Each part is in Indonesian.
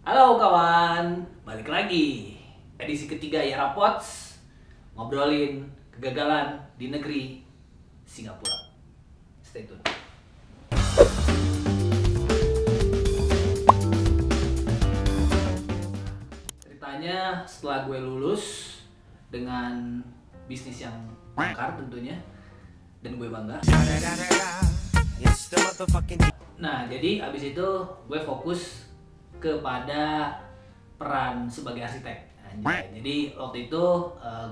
Halo kawan, balik lagi. Edisi ketiga Yara Pods, ngobrolin kegagalan di negeri Singapura. Stay tune. Ceritanya setelah gue lulus dengan bisnis yang angker tentunya, dan gue bangga. Nah, jadi abis itu gue fokus kepada peran sebagai arsitek. Anjay. Jadi waktu itu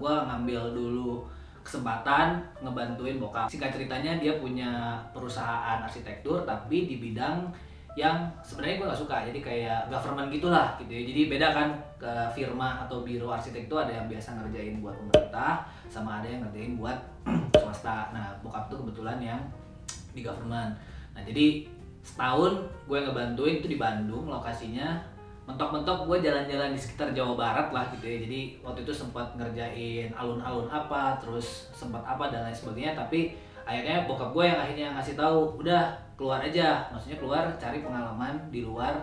gue ngambil dulu kesempatan ngebantuin bokap. Singkat ceritanya dia punya perusahaan arsitektur tapi di bidang yang sebenarnya gue nggak suka. Jadi kayak government gitulah gitu ya. Jadi beda kan ke firma atau biro arsitek itu ada yang biasa ngerjain buat pemerintah sama ada yang ngerjain buat swasta. Nah bokap tuh kebetulan yang di government. Nah jadi setahun gue ngebantuin itu di Bandung lokasinya, mentok-mentok gue jalan-jalan di sekitar Jawa Barat lah gitu ya. Jadi waktu itu sempat ngerjain alun-alun apa, terus sempat apa dan lain sebagainya. Tapi akhirnya bokap gue yang akhirnya ngasih tahu, udah keluar aja, maksudnya keluar cari pengalaman di luar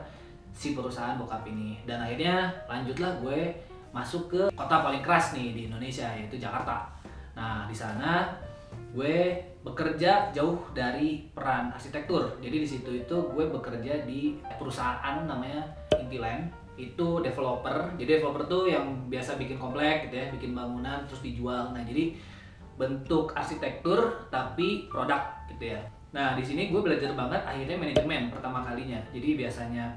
si perusahaan bokap ini. Dan akhirnya lanjutlah gue masuk ke kota paling keras nih di Indonesia, yaitu Jakarta. Nah di sana gue bekerja jauh dari peran arsitektur. Jadi di situ itu gue bekerja di perusahaan namanya Intiland. Itu developer. Jadi developer tuh yang biasa bikin komplek gitu ya, bikin bangunan terus dijual. Nah, jadi bentuk arsitektur tapi produk gitu ya. Nah, di sini gue belajar banget akhirnya manajemen pertama kalinya. Jadi biasanya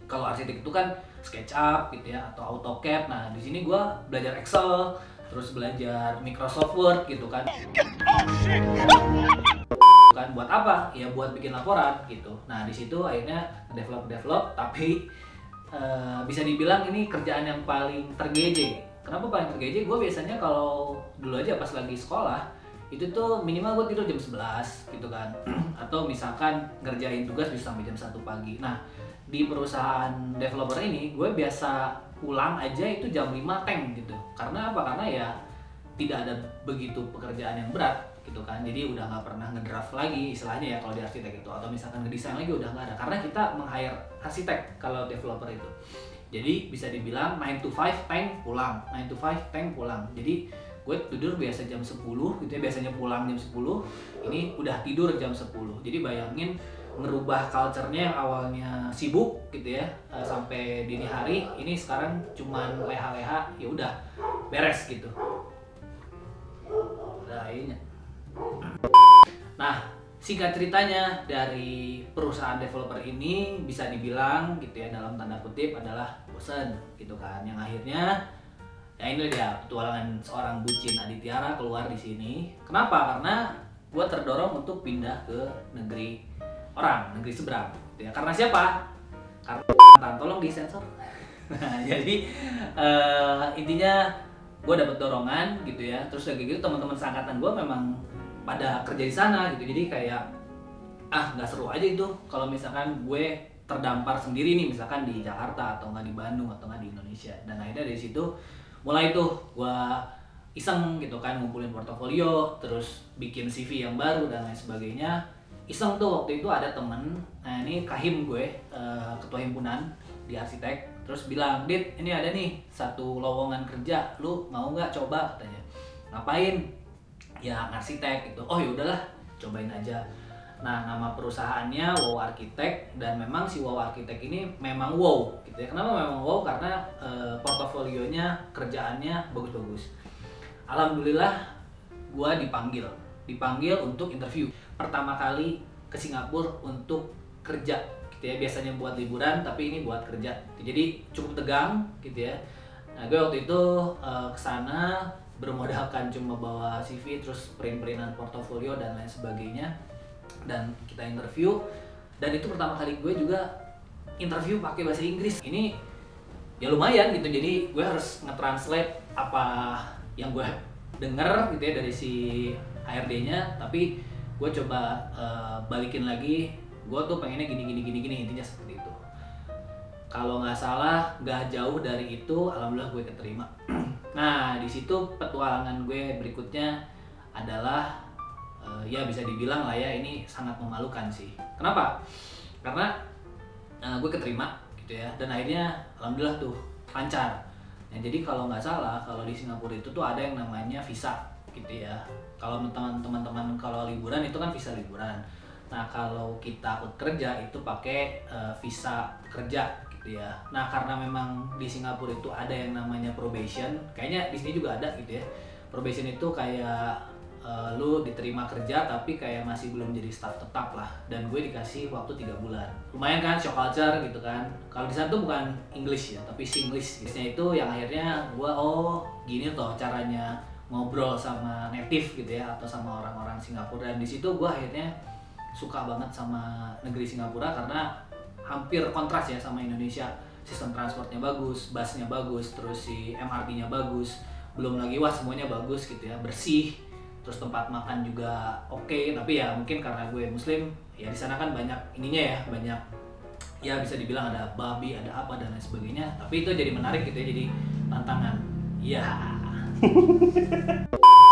kalau arsitek itu kan SketchUp gitu ya atau AutoCAD. Nah, di sini gue belajar Excel, terus belajar Microsoft Word gitu kan. Kan buat apa? Ya buat bikin laporan gitu. Nah, di situ akhirnya develop tapi bisa dibilang ini kerjaan yang paling tergeje. Kenapa paling tergeje? Gue biasanya kalau dulu aja pas lagi sekolah itu tuh minimal gue tidur jam 11 gitu kan. Atau misalkan ngerjain tugas bisa sampai jam 1 pagi. Nah, di perusahaan developer ini gue biasa pulang aja itu jam 5 tank gitu. Karena apa? Karena ya tidak ada begitu pekerjaan yang berat gitu kan. Jadi udah nggak pernah ngedraft lagi istilahnya ya kalau di arsitek itu, atau misalkan ngedesain lagi udah nggak ada karena kita meng-hire arsitek kalau developer itu. Jadi bisa dibilang 9 to 5 tank pulang, 9 to 5 tank pulang. Jadi gue tidur biasa jam 10 gitu ya, biasanya pulang jam 10, ini udah tidur jam 10. Jadi bayangin ngerubah culture-nya yang awalnya sibuk gitu ya sampai dini hari, ini sekarang cuman leha-leha ya udah beres gitu. Nah, singkat ceritanya dari perusahaan developer ini bisa dibilang gitu ya dalam tanda kutip adalah bosan gitu kan. Yang akhirnya ya ini dia petualangan seorang bucin Aditya keluar di sini. Kenapa? Karena gue terdorong untuk pindah ke negeri orang, negeri seberang gitu ya. Karena siapa? Karena tolong disensor. Nah, jadi intinya gue dapet dorongan gitu ya. Terus kayak gitu teman-teman seangkatan gue memang pada kerja di sana gitu. Jadi kayak nggak seru aja itu kalau misalkan gue terdampar sendiri nih misalkan di Jakarta atau nggak di Bandung atau nggak di Indonesia. Dan akhirnya dari situ mulai tuh gue iseng gitu kan ngumpulin portofolio, terus bikin CV yang baru dan lain sebagainya. Iseng tuh waktu itu ada temen, nah ini Kahim gue, ketua himpunan di arsitek, terus bilang, "Dit, ini ada nih satu lowongan kerja, lu mau nggak coba?" katanya. "Ngapain?" "Ya arsitek gitu." "Oh ya udahlah, cobain aja." Nah, nama perusahaannya Wow Architect, dan memang si Wow Architect ini memang wow gitu ya. Kenapa memang wow? Karena portofolionya, kerjaannya bagus-bagus. Alhamdulillah gua dipanggil untuk interview. Pertama kali ke Singapura untuk kerja gitu ya. Biasanya buat liburan, tapi ini buat kerja. Jadi cukup tegang gitu ya. Nah, gue waktu itu kesana bermodalkan cuma bawa CV, terus print-printan portofolio dan lain sebagainya. Dan kita interview, dan itu pertama kali gue juga interview pakai bahasa Inggris. Ini ya lumayan gitu, jadi gue harus nge-translate apa yang gue denger gitu ya dari si HRD-nya, tapi gue coba balikin lagi, gue tuh pengennya gini, intinya seperti itu. Kalau nggak salah nggak jauh dari itu, alhamdulillah gue keterima. Nah di situ petualangan gue berikutnya adalah ya bisa dibilang lah ya ini sangat memalukan sih. Kenapa? Karena gue keterima gitu gitu ya. Dan akhirnya alhamdulillah tuh lancar. Nah, jadi kalau nggak salah kalau di Singapura itu tuh ada yang namanya visa gitu ya. Kalau teman-teman kalau liburan itu kan visa liburan. Nah, kalau kita ikut kerja itu pakai visa kerja gitu ya. Nah, karena memang di Singapura itu ada yang namanya probation, kayaknya di sini juga ada gitu ya. Probation itu kayak lu diterima kerja tapi kayak masih belum jadi staff tetap lah. Dan gue dikasih waktu 3 bulan. Lumayan kan, shock culture gitu kan. Kalau di sana tuh bukan English ya, tapi Singlish. Biasanya itu yang akhirnya gue gini toh caranya ngobrol sama native gitu ya, atau sama orang-orang Singapura. Dan di situ gue akhirnya suka banget sama negeri Singapura karena hampir kontras ya sama Indonesia. Sistem transportnya bagus, busnya bagus, terus si MRT-nya bagus, belum lagi semuanya bagus gitu ya, bersih. Terus tempat makan juga oke, tapi ya mungkin karena gue muslim ya di sana kan banyak ininya ya, banyak ya bisa dibilang ada babi, ada apa dan lain sebagainya. Tapi itu jadi menarik gitu ya, jadi tantangan. Iya.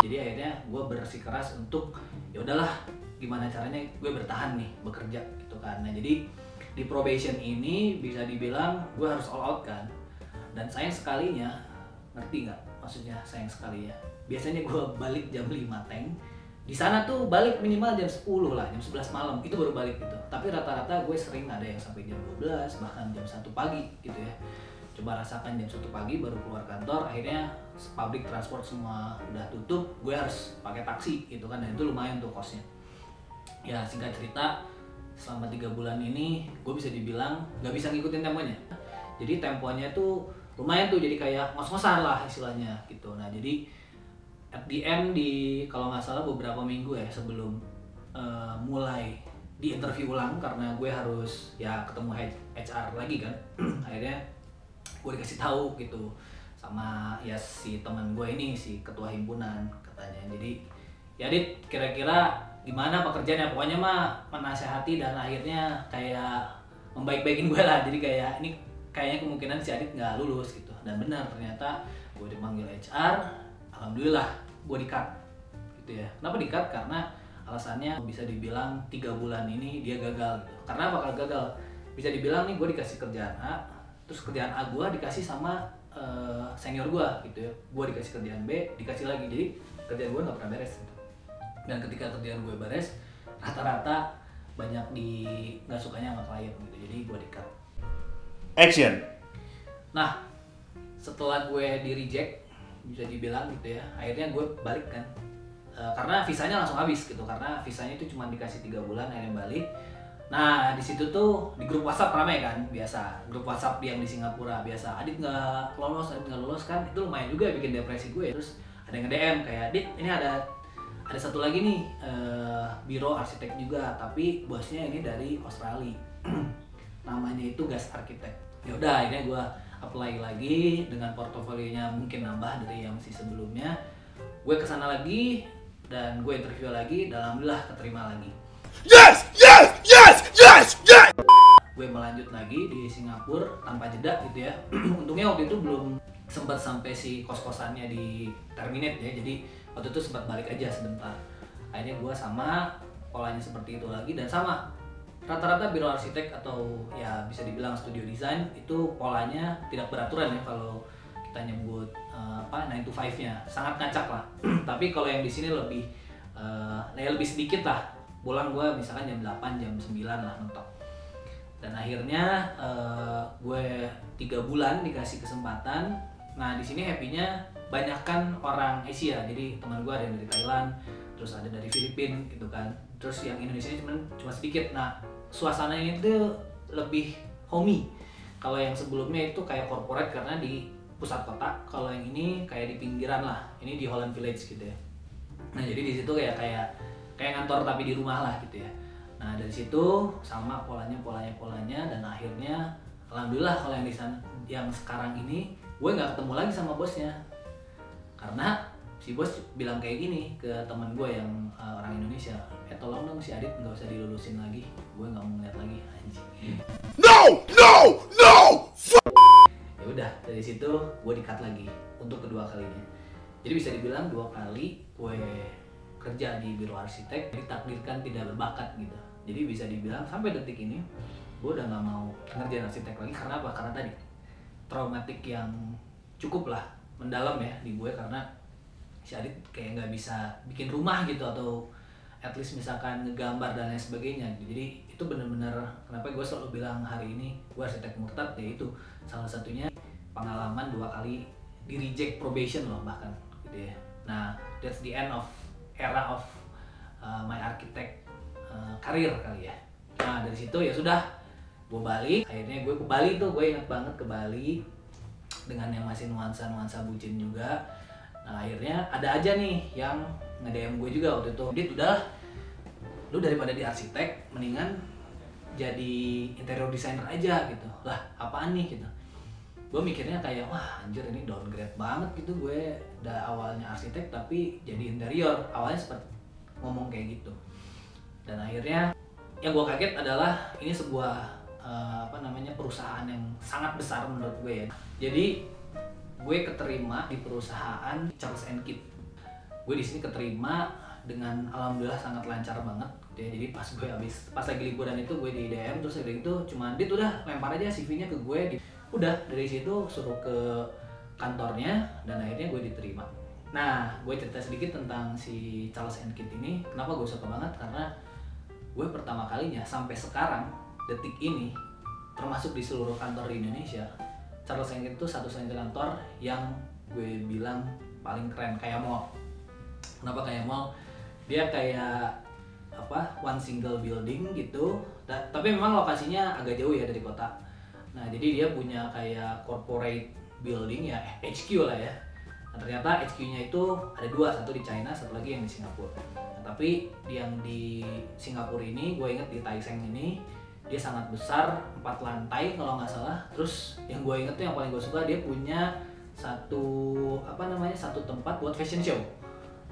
Jadi akhirnya gue bersikeras untuk ya udahlah gimana caranya gue bertahan nih bekerja gitu kan. Nah, jadi di probation ini bisa dibilang gue harus all out kan. Dan sayang sekalinya, ngerti nggak maksudnya sayang sekali ya? Biasanya gue balik jam 5 tank. Di sana tuh balik minimal jam 10 lah, jam 11 malam itu baru balik gitu. Tapi rata-rata gue sering ada yang sampai jam 12 bahkan jam 1 pagi gitu ya. Coba rasakan jam 1 pagi baru keluar kantor, akhirnya public transport semua udah tutup, gue harus pakai taksi gitu kan, dan itu lumayan tuh kosnya. Ya singkat cerita, selama 3 bulan ini gue bisa dibilang gak bisa ngikutin temponya. Jadi temponya tuh lumayan tuh, jadi kayak ngos-ngosan lah istilahnya gitu. Nah, jadi at the end kalau nggak salah beberapa minggu ya sebelum mulai di interview ulang, karena gue harus ya ketemu HR lagi kan. Akhirnya gue dikasih tahu gitu sama ya si teman gue ini, si ketua himpunan katanya. Jadi ya Dit, kira-kira gimana pekerjaannya? Pokoknya mah menasehati dan akhirnya kayak membaik-baikin gue lah. Jadi kayak ini kayaknya kemungkinan si Adit nggak lulus gitu. Dan benar, ternyata gue dipanggil HR, alhamdulillah gue di-cut gitu ya. Kenapa di-cut? Karena alasannya bisa dibilang 3 bulan ini dia gagal gitu. Karena bakal gagal, bisa dibilang nih gue dikasih kerjaan A, terus kerjaan A gue dikasih sama senior gue gitu ya. Gue dikasih kerjaan B, dikasih lagi. Jadi kerjaan gue nggak pernah beres gitu. Dan ketika kerjaan gue beres, rata-rata banyak nggak sukanya sama klien gitu. Jadi gue di-cut. Action. Nah, setelah gue di-reject, bisa dibilang gitu ya, akhirnya gue balik kan. Karena visanya langsung habis gitu, karena visanya itu cuma dikasih 3 bulan, akhirnya balik. Nah, di situ tuh di grup WhatsApp ramai kan, biasa. Grup WhatsApp yang di Singapura biasa, Adit nggak lolos kan, itu lumayan juga bikin depresi gue. Terus ada yang nge-DM kayak, Dit, ini ada satu lagi nih, biro arsitek juga, tapi bosnya ini dari Australia. Namanya itu Gas Architect. Ya udah, akhirnya gue apply lagi dengan portofolionya mungkin nambah dari yang si sebelumnya. Gue kesana lagi dan gue interview lagi, dan alhamdulillah keterima lagi. Yes, yes, yes, yes, yes. Gue melanjut lagi di Singapura tanpa jeda gitu ya. Untungnya waktu itu belum sempat sampai si kos-kosannya di terminate ya, jadi waktu itu sempat balik aja sebentar. Akhirnya gue sama polanya seperti itu lagi, dan sama rata-rata biro arsitek atau ya bisa dibilang studio desain itu polanya tidak beraturan ya, kalau kita nyebut 9 to 5-nya sangat ngacak lah. Tapi kalau yang di sini lebih lebih sedikit lah. Pulang gue misalkan jam 8, jam 9 lah mentok. Dan akhirnya gue 3 bulan dikasih kesempatan. Nah, di sini happy-nya banyakkan orang Asia. Jadi teman gue ada yang dari Thailand, terus ada dari Filipina gitu kan. Terus yang Indonesia cuma sedikit. Nah, suasananya itu lebih homey. Kalau yang sebelumnya itu kayak corporate karena di pusat kota. Kalau yang ini kayak di pinggiran lah. Ini di Holland Village gitu ya. Nah, jadi di situ kayak kantor tapi di rumah lah gitu ya. Nah, dari situ sama polanya, dan akhirnya alhamdulillah kalau yang di sana, yang sekarang ini gue nggak ketemu lagi sama bosnya. Karena si bos bilang kayak gini ke teman gue yang orang Indonesia, tolong dong si Adit nggak usah dilulusin lagi, gue nggak mau ngeliat lagi, anjing. No. Ya udah, dari situ gue di-cut lagi untuk kedua kalinya. Jadi bisa dibilang 2 kali gue kerja di biro arsitek ditakdirkan tidak berbakat gitu. Jadi bisa dibilang sampai detik ini gue udah nggak mau ngerjain arsitek lagi. Karena apa? Karena tadi traumatik yang cukup lah mendalam ya di gue, karena si Adit kayak nggak bisa bikin rumah gitu, atau at least misalkan ngegambar dan lain sebagainya gitu. Jadi itu bener-bener kenapa gue selalu bilang hari ini gue arsitek murtad, ya itu salah satunya pengalaman 2 kali di reject probation loh bahkan gitu ya. Nah that's the end of era of my architect karir kali ya. Nah dari situ ya sudah gue balik, akhirnya gue ke Bali tuh, gue ingat banget ke Bali dengan yang masih nuansa bucin juga. Nah akhirnya ada aja nih yang nge-DM gue juga waktu itu, Dit udah, lu daripada di arsitek mendingan jadi interior designer aja gitu. Lah apaan nih gitu. Gue mikirnya kayak wah anjir ini downgrade banget gitu, gue udah awalnya arsitek tapi jadi interior, awalnya seperti ngomong kayak gitu. Dan akhirnya yang gue kaget adalah ini sebuah perusahaan yang sangat besar menurut gue ya. Jadi gue keterima di perusahaan Charles & Keith. Gue di sini keterima dengan alhamdulillah sangat lancar banget ya. Jadi pas lagi liburan itu gue di DM, terus dari itu cuma Dit udah lempar aja CV-nya ke gue. Udah dari situ suruh ke kantornya dan akhirnya gue diterima. Nah gue cerita sedikit tentang si Charles & Keith ini. Kenapa gue suka banget? Karena gue pertama kalinya sampai sekarang detik ini, termasuk di seluruh kantor di Indonesia, Charles & Keith itu satu-satunya kantor yang gue bilang paling keren, kayak mall. Kenapa kayak mall? Dia kayak one single building gitu, tapi memang lokasinya agak jauh ya dari kota. Nah jadi dia punya kayak corporate building ya, HQ lah ya. Nah, ternyata HQ-nya itu ada 2, satu di China, satu lagi yang di Singapura. Nah, tapi yang di Singapura ini, gue inget di Tai Seng ini, dia sangat besar, 4 lantai kalau nggak salah. Terus yang gue inget tuh yang paling gue suka, dia punya satu tempat buat fashion show.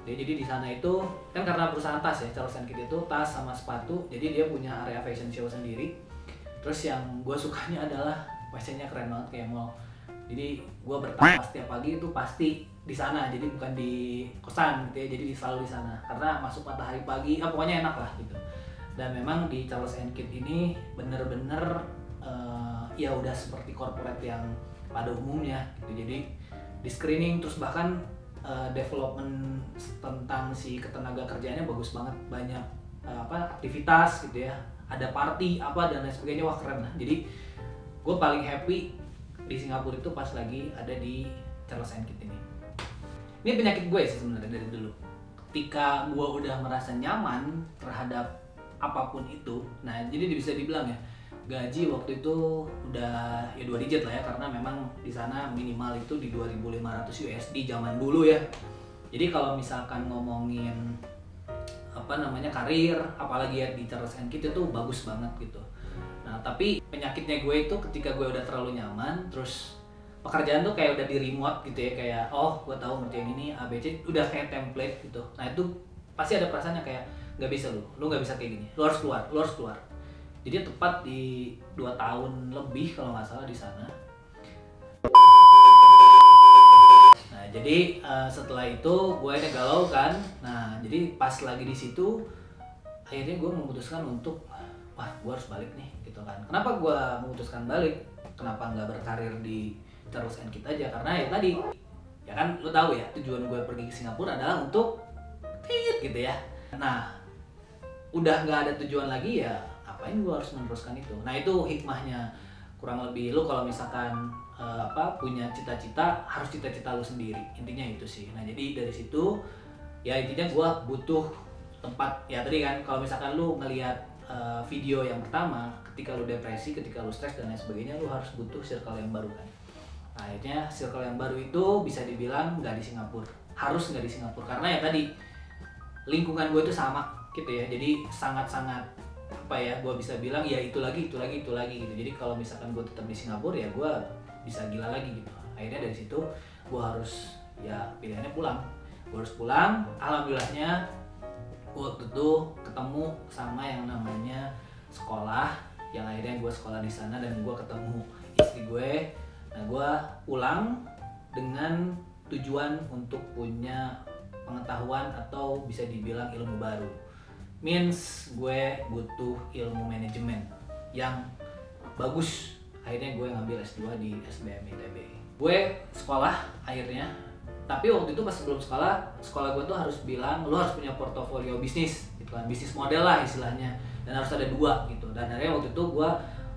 Jadi di sana itu kan karena perusahaan tas ya, Charles & Keith itu tas sama sepatu, jadi dia punya area fashion show sendiri. Terus yang gue sukanya adalah fashionnya keren banget kayak mall. Jadi gue bertahan setiap pagi itu pasti di sana, jadi bukan di kosan gitu ya, jadi selalu di sana karena masuk matahari pagi, pokoknya enak lah gitu. Dan memang di Charles & Keith ini bener-bener ya udah seperti corporate yang pada umumnya gitu. Jadi di screening, terus bahkan development tentang si ketenaga kerjaannya bagus banget, banyak aktivitas gitu ya, ada party dan lain sebagainya, wah keren lah. Jadi gue paling happy di Singapura itu pas lagi ada di Charles & Keith ini. Ini penyakit gue sih sebenarnya dari dulu. Ketika gue udah merasa nyaman terhadap apapun itu, nah jadi bisa dibilang ya, gaji waktu itu udah ya 2 digit lah ya, karena memang di sana minimal itu di 2.500 USD zaman dulu ya. Jadi kalau misalkan ngomongin karir, apalagi ya di Charles & Keith itu bagus banget gitu. Nah tapi penyakitnya gue itu ketika gue udah terlalu nyaman, terus pekerjaan tuh kayak udah di remote gitu ya, kayak gue tahu ngerjain ini ABC, udah kayak template gitu. Nah itu pasti ada perasaannya kayak nggak bisa, lu nggak bisa kayak gini, lu harus keluar. Jadi tepat di 2 tahun lebih kalau nggak salah di sana. Nah jadi setelah itu gue galau kan. Nah jadi pas lagi di situ akhirnya gue memutuskan untuk gue harus balik nih gitu kan. Kenapa gue memutuskan balik? Kenapa nggak berkarir di Charles & Keith aja? Karena ya tadi ya kan lo tahu ya, tujuan gue pergi ke Singapura adalah untuk gitu ya. Nah udah nggak ada tujuan lagi ya, ngapain gue harus meneruskan itu? Nah itu hikmahnya kurang lebih. Lo kalau misalkan punya cita-cita, harus cita-cita lo sendiri, intinya itu sih. Nah jadi dari situ ya intinya gue butuh tempat ya. Tadi kan kalau misalkan lo ngelihat video yang pertama, ketika lo depresi, ketika lo stres dan lain sebagainya, lo harus butuh circle yang baru kan. Nah akhirnya circle yang baru itu bisa dibilang nggak di Singapura, harus nggak di Singapura, karena ya tadi lingkungan gue itu sama gitu ya. Jadi sangat-sangat gue bisa bilang ya itu lagi gitu. Jadi kalau misalkan gue tetap di Singapura ya gue bisa gila lagi gitu. Akhirnya dari situ gue harus ya pilihannya pulang. Gue harus pulang. Alhamdulillahnya waktu itu ketemu sama yang namanya sekolah, yang akhirnya gue sekolah di sana dan gue ketemu istri gue. Nah gue pulang dengan tujuan untuk punya pengetahuan atau bisa dibilang ilmu baru. Means gue butuh ilmu manajemen yang bagus. Akhirnya gue ngambil S2 di SBM ITB. Gue sekolah akhirnya, tapi waktu itu pas sebelum sekolah gue tuh harus bilang lu harus punya portofolio bisnis gitu kan, bisnis model lah istilahnya, dan harus ada 2 gitu. Dan akhirnya waktu itu gue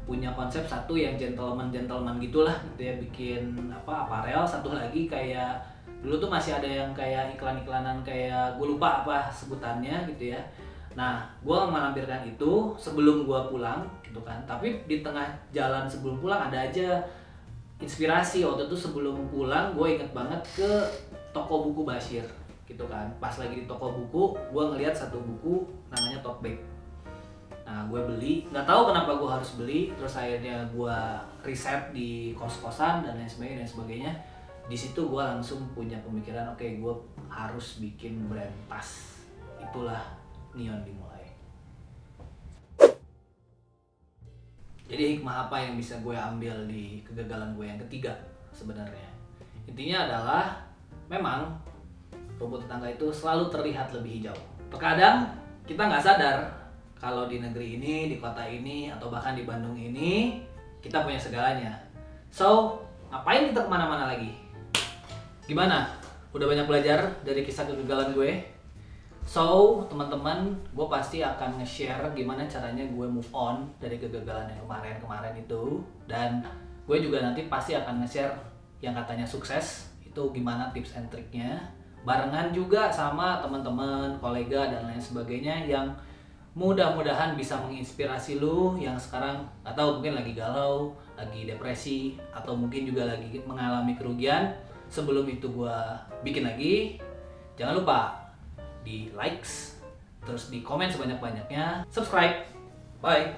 punya konsep satu yang gentleman gitulah gitu ya, bikin aparel, satu lagi kayak dulu tuh masih ada yang kayak iklan-iklanan kayak gue lupa apa sebutannya gitu ya. Nah, gue melampirkan itu sebelum gue pulang gitu kan. Tapi di tengah jalan sebelum pulang ada aja inspirasi. Waktu itu sebelum pulang gue inget banget ke toko buku Bashir gitu kan. Pas lagi di toko buku, gue ngeliat satu buku namanya Tote Bag. Nah, gue beli, nggak tahu kenapa gue harus beli. Terus akhirnya gue riset di kos-kosan dan lain sebagainya. Di situ gue langsung punya pemikiran, oke, gue harus bikin brand tas. Itulah Neon dimulai. Jadi hikmah apa yang bisa gue ambil di kegagalan gue yang ketiga sebenarnya? Intinya adalah memang rumput tetangga itu selalu terlihat lebih hijau. Terkadang kita nggak sadar kalau di negeri ini, di kota ini, atau bahkan di Bandung ini kita punya segalanya. So, ngapain kita kemana-mana lagi? Gimana? Udah banyak belajar dari kisah kegagalan gue? So, teman-teman, gue pasti akan nge-share gimana caranya gue move on dari kegagalan yang kemarin itu. Dan gue juga nanti pasti akan nge-share yang katanya sukses, itu gimana tips and triknya. Barengan juga sama teman-teman, kolega, dan lain sebagainya yang mudah-mudahan bisa menginspirasi lu yang sekarang atau mungkin lagi galau, lagi depresi, atau mungkin juga lagi mengalami kerugian. Sebelum itu gue bikin lagi, jangan lupa di likes, terus di komen sebanyak-banyaknya, subscribe, bye.